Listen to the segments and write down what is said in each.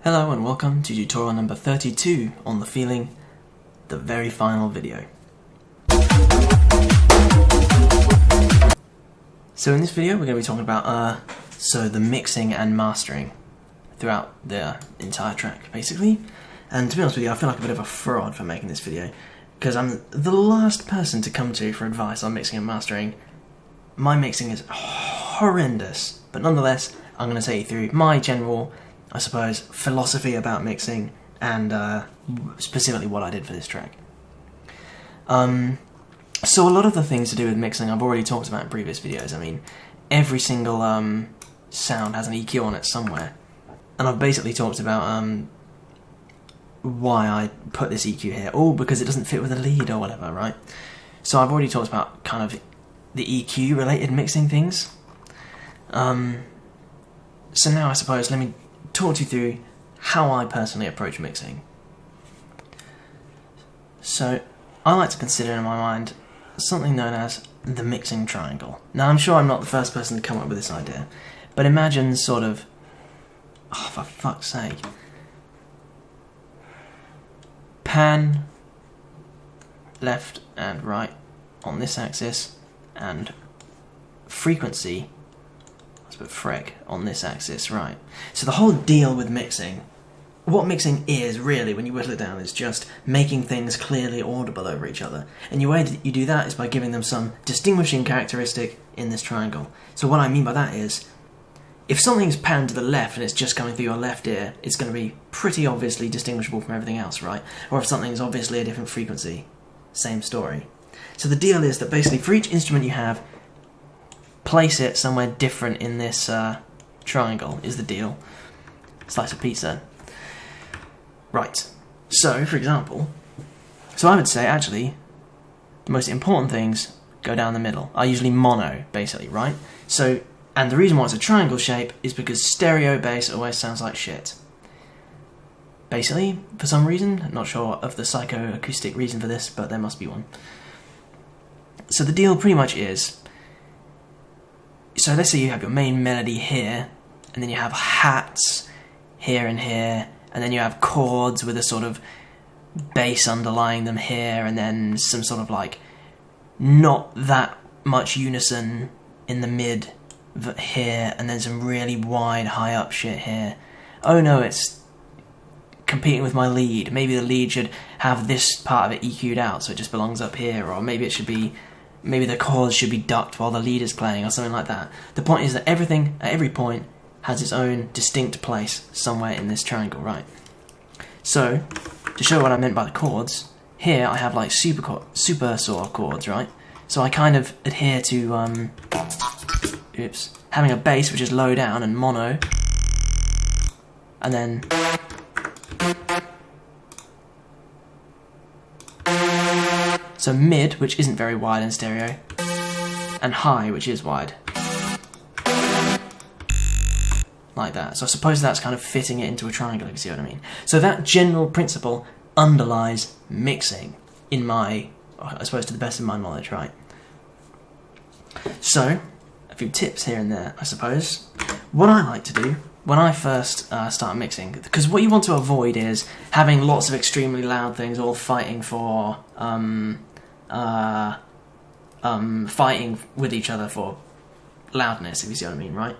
Hello and welcome to tutorial number 32 on the feeling, the very final video. So in this video we're going to be talking about the mixing and mastering throughout the entire track basically. And to be honest with you, I feel like a bit of a fraud for making this video because I'm the last person to come to for advice on mixing and mastering. My mixing is horrendous, but nonetheless I'm going to take you through my general, I suppose, philosophy about mixing and specifically what I did for this track. So a lot of the things to do with mixing I've already talked about in previous videos. I mean, every single sound has an EQ on it somewhere, and I've basically talked about why I put this EQ here, all because it doesn't fit with the lead or whatever, right? So I've already talked about kind of the EQ related mixing things. So now I suppose let me talk you through how I personally approach mixing. So I like to consider in my mind something known as the mixing triangle. Now I'm sure I'm not the first person to come up with this idea, but imagine sort of, oh for fuck's sake, pan left and right on this axis and frequency, let's put frec on this axis, right? So the whole deal with mixing, what mixing is really, when you whittle it down, is just making things clearly audible over each other. And the way that you do that is by giving them some distinguishing characteristic in this triangle. So what I mean by that is, if something's panned to the left and it's just coming through your left ear, it's going to be pretty obviously distinguishable from everything else, right? Or if something's obviously a different frequency, same story. So the deal is that basically for each instrument you have, place it somewhere different in this triangle is the deal. Slice of pizza. Right, so for example, I would say actually the most important things go down the middle. Are usually mono, basically, right? So, and the reason why it's a triangle shape is because stereo bass always sounds like shit. Basically, for some reason, I'm not sure of the psychoacoustic reason for this, but there must be one. So the deal pretty much is, so let's say you have your main melody here, and then you have hats here and here, and then you have chords with a sort of bass underlying them here, and then some sort of like not that much unison in the mid here, and then some really wide high up shit here. Oh no, it's competing with my lead. Maybe the lead should have this part of it EQ'd out so it just belongs up here, or maybe it should be, maybe the chords should be ducked while the lead is playing or something like that. The point is that everything at every point has its own distinct place somewhere in this triangle, right? So, to show what I meant by the chords, here I have like super sort of chords, right? So I kind of adhere to, having a bass which is low down and mono, and then so mid, which isn't very wide in stereo, and high, which is wide. Like that. So I suppose that's kind of fitting it into a triangle, if you see what I mean. So that general principle underlies mixing in my, I suppose to the best of my knowledge, right? So, a few tips here and there, I suppose. What I like to do when I first start mixing, because what you want to avoid is having lots of extremely loud things all fighting for, fighting with each other for loudness, if you see what I mean, right?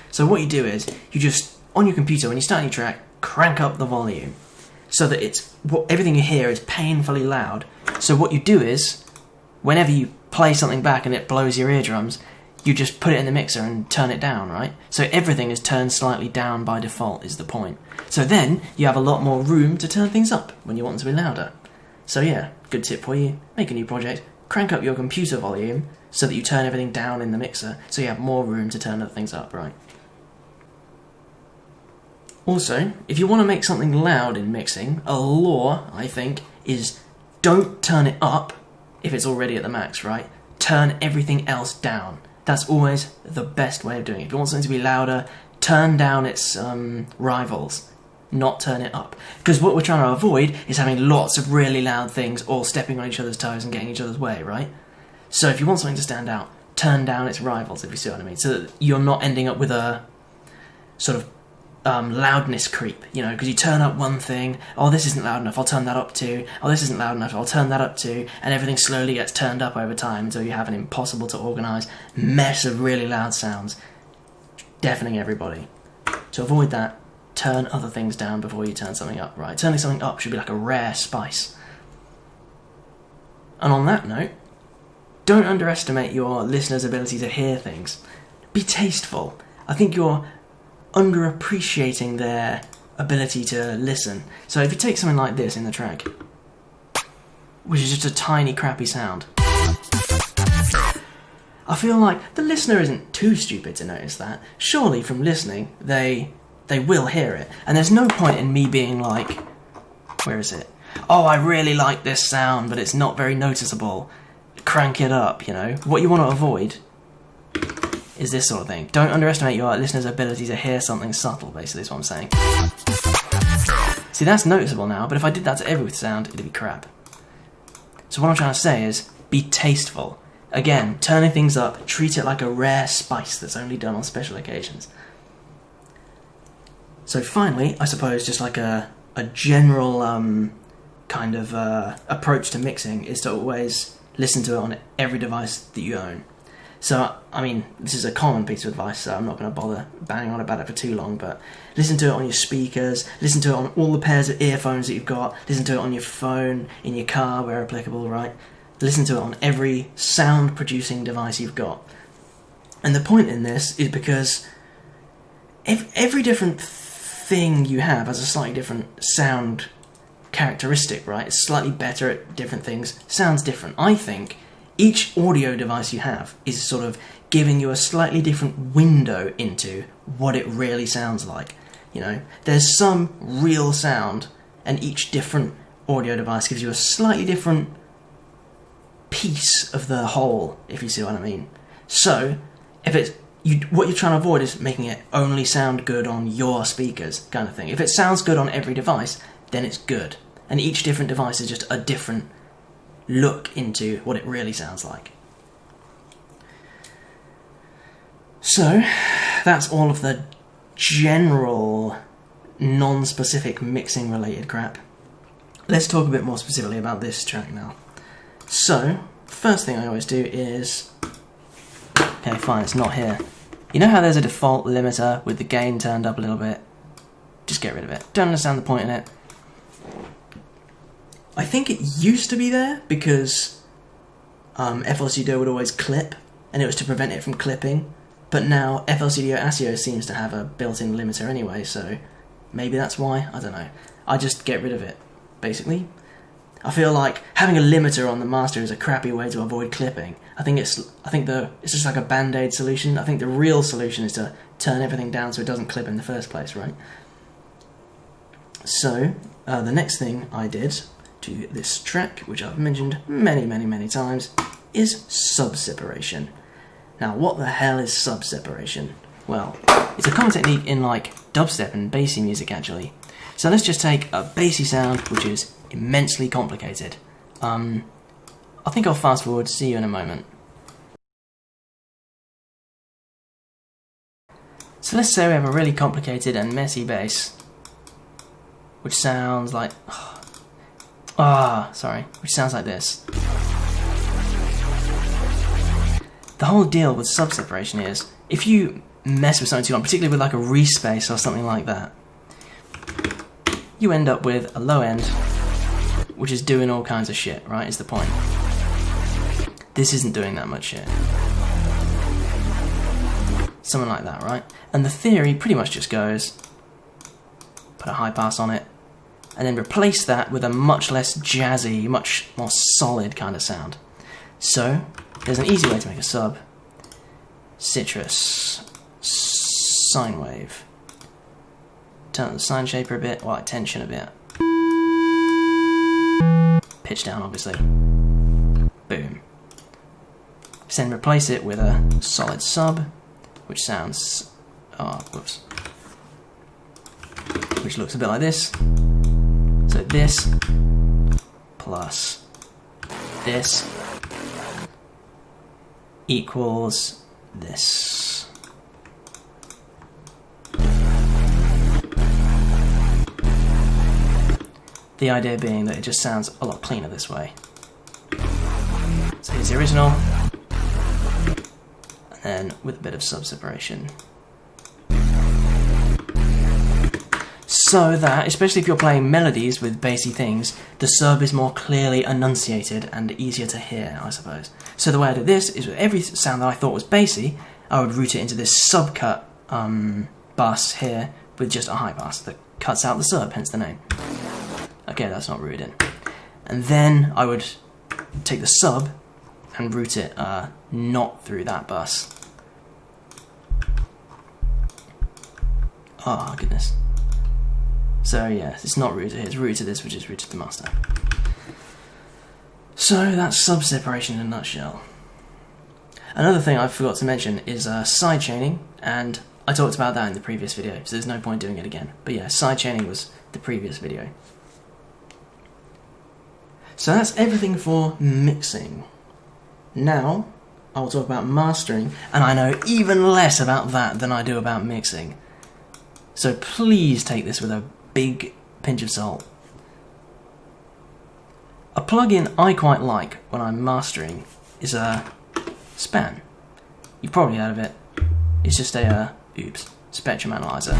So what you do is, you just, on your computer, when you start your track, crank up the volume, so that it's, everything you hear is painfully loud. So what you do is, whenever you play something back and it blows your eardrums, you just put it in the mixer and turn it down, right? So everything is turned slightly down by default, is the point. So then, you have a lot more room to turn things up when you want them to be louder. So yeah, good tip for you, make a new project, crank up your computer volume, so that you turn everything down in the mixer, so you have more room to turn other things up, right? Also, if you want to make something loud in mixing, a law, I think, is don't turn it up if it's already at the max, right? Turn everything else down. That's always the best way of doing it. If you want something to be louder, turn down its rivals, not turn it up. Because what we're trying to avoid is having lots of really loud things all stepping on each other's toes and getting each other's way, right? So if you want something to stand out, turn down its rivals, if you see what I mean, so that you're not ending up with a sort of loudness creep, you know, because you turn up one thing, oh, this isn't loud enough, I'll turn that up too, oh, this isn't loud enough, I'll turn that up too, and everything slowly gets turned up over time until you have an impossible to organise mess of really loud sounds, deafening everybody. To avoid that, turn other things down before you turn something up, right? Turning something up should be like a rare spice. And on that note, don't underestimate your listener's ability to hear things. Be tasteful. I think you're underappreciating their ability to listen. So if you take something like this in the track, which is just a tiny crappy sound, I feel like the listener isn't too stupid to notice that. Surely from listening they will hear it, and there's no point in me being like, where is it? Oh, I really like this sound, but it's not very noticeable. Crank it up, you know. What you want to avoid is this sort of thing. Don't underestimate your listener's ability to hear something subtle, basically, is what I'm saying. See, that's noticeable now, but if I did that to every sound, it'd be crap. So what I'm trying to say is, be tasteful. Again, turning things up, treat it like a rare spice that's only done on special occasions. So finally, I suppose just like a general kind of approach to mixing is to always listen to it on every device that you own. So, I mean, this is a common piece of advice, so I'm not going to bother banging on about it for too long, but listen to it on your speakers, listen to it on all the pairs of earphones that you've got, listen to it on your phone, in your car, where applicable, right? Listen to it on every sound-producing device you've got. And the point in this is because every different thing you have has a slightly different sound characteristic, right? It's slightly better at different things, sounds different. I think each audio device you have is sort of giving you a slightly different window into what it really sounds like. You know, there's some real sound, and each different audio device gives you a slightly different piece of the whole, if you see what I mean. So, if it's what you're trying to avoid is making it only sound good on your speakers, kind of thing. If it sounds good on every device, then it's good. And each different device is just a different look into what it really sounds like. So, that's all of the general, non-specific mixing-related crap. Let's talk a bit more specifically about this track now. So, first thing I always do is... Okay, fine, it's not here. You know how there's a default limiter with the gain turned up a little bit? Just get rid of it. Don't understand the point in it. I think it used to be there because FL Studio would always clip, and it was to prevent it from clipping. But now FL Studio ASIO seems to have a built-in limiter anyway, so maybe that's why. I don't know. I just get rid of it, basically. I feel like having a limiter on the master is a crappy way to avoid clipping. I think it's just like a band-aid solution. I think the real solution is to turn everything down so it doesn't clip in the first place, right? So, the next thing I did to this track, which I've mentioned many times, is sub-separation. Now, what the hell is sub-separation? Well, it's a common technique in like dubstep and bassy music, actually. So let's just take a bassy sound, which is immensely complicated. I think I'll fast forward, see you in a moment. So let's say we have a really complicated and messy bass, which sounds like... which sounds like this. The whole deal with sub-separation is, if you mess with something too long, particularly with like a respace or something like that, you end up with a low end, which is doing all kinds of shit, right, is the point. This isn't doing that much shit. Something like that, right? And the theory pretty much just goes, put a high pass on it, and then replace that with a much less jazzy, much more solid kind of sound. So, there's an easy way to make a sub. Citrus. Sine wave. Turn up the sine shaper a bit, or like tension a bit. Pitch down, obviously. Boom. So then replace it with a solid sub, which sounds... which looks a bit like this. So this plus this equals this. The idea being that it just sounds a lot cleaner this way. So here's the original, and then with a bit of sub-separation. So that, especially if you're playing melodies with bassy things, the sub is more clearly enunciated and easier to hear, I suppose. So the way I did this is with every sound that I thought was bassy, I would route it into this sub-cut bus here with just a high pass that cuts out the sub, hence the name. Okay, that's not routed in. And then I would take the sub and route it not through that bus. Oh, goodness. So yeah, it's not routed here, it's routed to this, which is routed to the master. So that's sub-separation in a nutshell. Another thing I forgot to mention is sidechaining, and I talked about that in the previous video, so there's no point doing it again. But yeah, sidechaining was the previous video. So that's everything for mixing. Now, I will talk about mastering, and I know even less about that than I do about mixing. So please take this with a big pinch of salt. A plugin I quite like when I'm mastering is a Span. You've probably heard of it. It's just a spectrum analyzer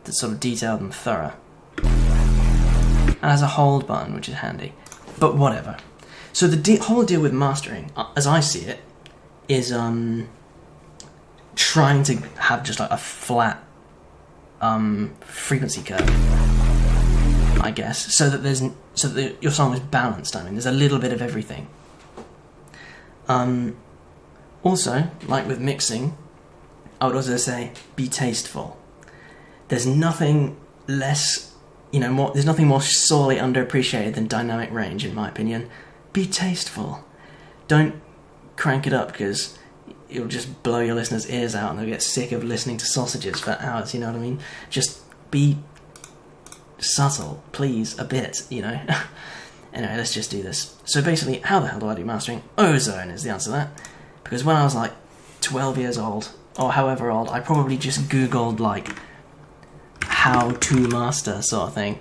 that's sort of detailed and thorough. And has a hold button, which is handy. But whatever. So the whole deal with mastering, as I see it, is trying to have just like a flat frequency curve, I guess, so that your song is balanced. I mean, there's a little bit of everything. Also, like with mixing, I would also say be tasteful. There's nothing less. There's nothing more sorely underappreciated than dynamic range, in my opinion. Be tasteful. Don't crank it up, because it'll just blow your listeners' ears out and they'll get sick of listening to sausages for hours, you know what I mean? Just be subtle, please, a bit, Anyway, let's just do this. So basically, how the hell do I do mastering? Ozone is the answer to that. Because when I was like 12 years old, or however old, I probably just Googled like how to master sort of thing,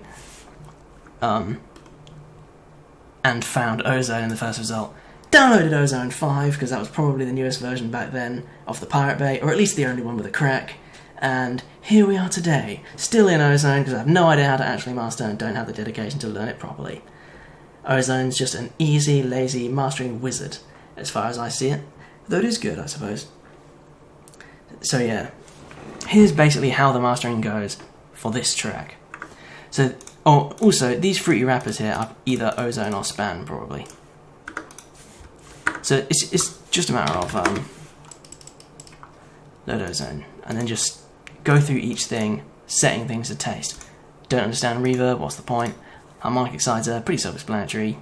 and found Ozone in the first result. Downloaded Ozone 5 because that was probably the newest version back then off the Pirate Bay, or at least the only one with a crack. And here we are today, still in Ozone because I have no idea how to actually master and don't have the dedication to learn it properly. Ozone's just an easy, lazy mastering wizard, as far as I see it. Though it is good, I suppose. So yeah, here's basically how the mastering goes for this track. So, also, these fruity wrappers here are either Ozone or Span, probably. So it's just a matter of load Ozone, and then just go through each thing, setting things to taste. Don't understand reverb, what's the point? Harmonic exciter, pretty self-explanatory.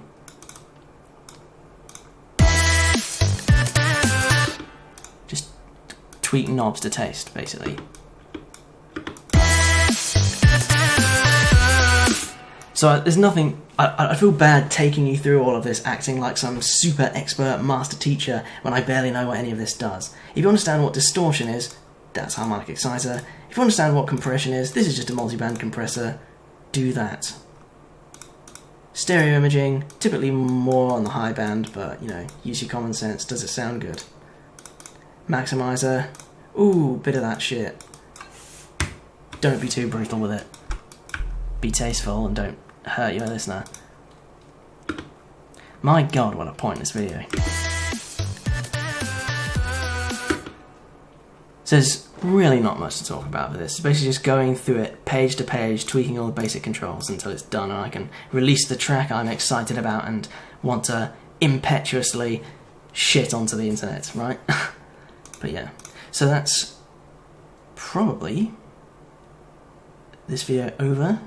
Just tweak knobs to taste, basically. So there's nothing. I feel bad taking you through all of this, acting like some super expert master teacher when I barely know what any of this does. If you understand what distortion is, that's harmonic exciter. If you understand what compression is, this is just a multiband compressor. Do that. Stereo imaging, typically more on the high band, but use your common sense. Does it sound good? Maximizer, ooh, bit of that shit. Don't be too brutal with it. Be tasteful and don't hurt your listener. My god, what a pointless video. So there's really not much to talk about for this. It's basically just going through it page to page, tweaking all the basic controls until it's done and I can release the track I'm excited about and want to impetuously shit onto the internet, right? But yeah, so that's probably this video over.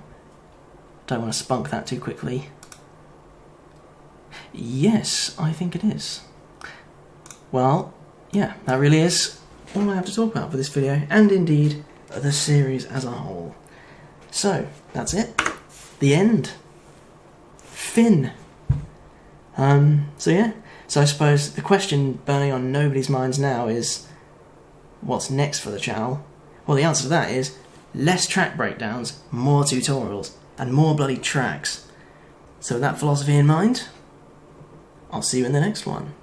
Don't want to spunk that too quickly. Yes, I think it is. Well, yeah, that really is all I have to talk about for this video, and indeed the series as a whole. So, that's it. The end. Fin. So yeah. So I suppose the question burning on nobody's minds now is, what's next for the channel? Well, the answer to that is less track breakdowns, more tutorials. and more bloody tracks. So with that philosophy in mind, I'll see you in the next one.